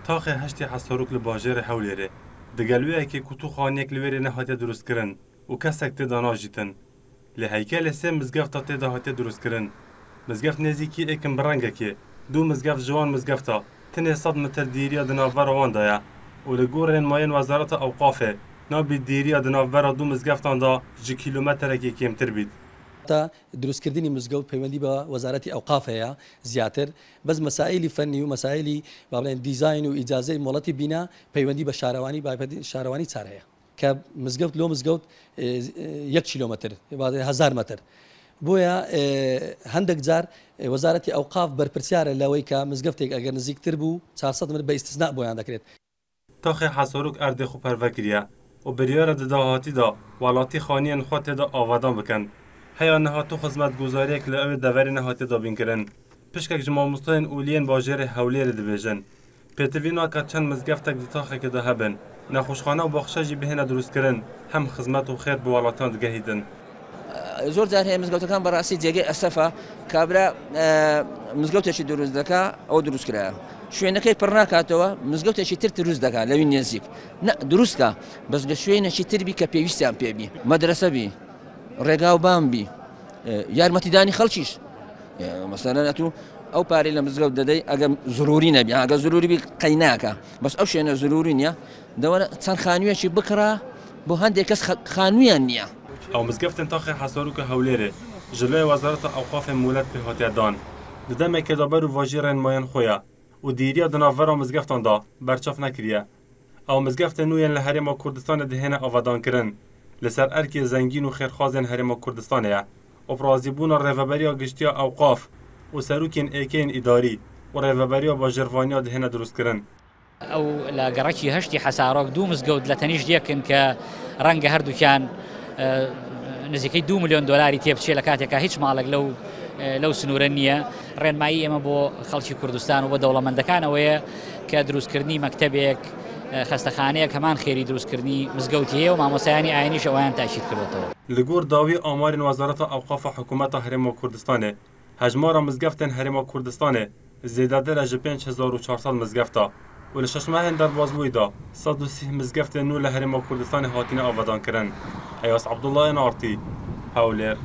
تاخ هشتی حساروک لباجر حولره دگلویه که کتو خانیک لویره نهاته درست کرن و کسک تدا ناجیتن لهیکل سه مزگفتا تدا هاته درست کرن مزگفت نزیکی اکم برنگه که دو مزگفت جوان مزگفتا تنه 100 متر دیریا دناور وان دایا و لگورن ماین وزارت اوقافه نابی دیریا دناور دو مزگفتان دا 1 کیلومتر که کمتر بید تا دروستکردنی مزگەوت پەیوەندی بە وەزارەتی ئەوقاف هەیە زیاتر بەس مەسائلی فەنی و مەسائلی با بڵێن دیزاین و ئیجازەی مۆڵەتی بینا پەیوەندی بە شارەوانی شارەوانی چار هەیە کە مزگەوت لۆ مزگەوت 1 کیلومتر 1000 متر بۆیە هەندێک جار وەزارەتی ئەوقاف بەرپرسیارە لەوەی کە مزگەفتێک ئەگەر نزیکتر بوو 400 متر بە ئیستیزنا بۆیان دەکرێت تاخ حساروک ارده خو پروکریه و بریار دداهاتی دا ولاتی خانیان خود دا آوادان بکن هیا نهاتو خدمت گزاری که لعب دوری نهاتی دا بین کرن پشکک جمع مستین اولین باجر حولیر دبیجن پیتوینا که چند مزگفتک دتاخه که دا هبن نخوشخانه و بخشجی بهنه درست کرن هم خدمت و خیر به ولاتان دگهیدن زۆر جار هەیە مزگەوتەکان بەڕاستی جێگەی ئەسەفە کابرا مزگەوتێکی دروست دەکا ئەو دروستکرایە شوێنەکەی پڕ ناکاتەوە مزگەوتێکی تر دروست دەکات لەوی نێزیک دروستکە بەس لە شوێنێکی تربی کە پێویستیان پێبی مەدرسە بی ڕێگاوبان بی یارمەتیدانی خەڵکیش مەسەلەن ئەتوو ئەو پارەی لە مزگەوت دەدەی ئەگەر زروری نەبی ئەگە زروری بی قەیناکە بەس ئەو شوێنە زروری نییە دەوەرە چەند خانوویەکی بکڕا بۆ هەندێک کەس خانوویان نییە او مزگفتن تاخ حساروک حولره جلوی وزارت اوقاف مولد به هاتیه دان ددمه که دابر و واجرن ماین خویا و دیریا دناور مزگفتان دا برچاف نکریه او مزگفت نوین لحرم کردستان دهنه آوادان کرن لسر ارکی زنگین و خیرخوازن حرم کردستانه و پرازیبون ریوبریا گشتیا اوقاف و سروکین ایکین اداری و ریوبریا با جروانیا دهنه درست کرن او لگرچی هشتی حساروک دو مزگود لتنیش دیکن که رنگ هر دوکان نزیکەی 2 ملیۆن دلاری تێبچێ لە کاتێکە هیچ ماڵێک لەو سنوورە نییە ڕێنمایی ئێمە بۆ خەڵکی کوردستان و بە دەوڵەمەندەکانەوەیە کە دروستکردنی مەکتەبێک خەستەخانەیەک هەمان خێری دروستکردنی مزگەوتیە و مامۆسایانی ئاینیش ئەویان تاکید کردوەوە لەگۆڕ داوی ئامارین وەزارەتە ئەوقافە حکوومەتە هەرێما کوردستانê هەژمارە مزگەفتên هەرێما کوردستانê زێدەتر لە 5400 مزگەفتە و لە شەشمەهên دەربازبووی دا 130 مزگەفتên نو لە هەرێما کوردستانê hatine avadankirin. Eyas Abdullahên Artî Hewlêr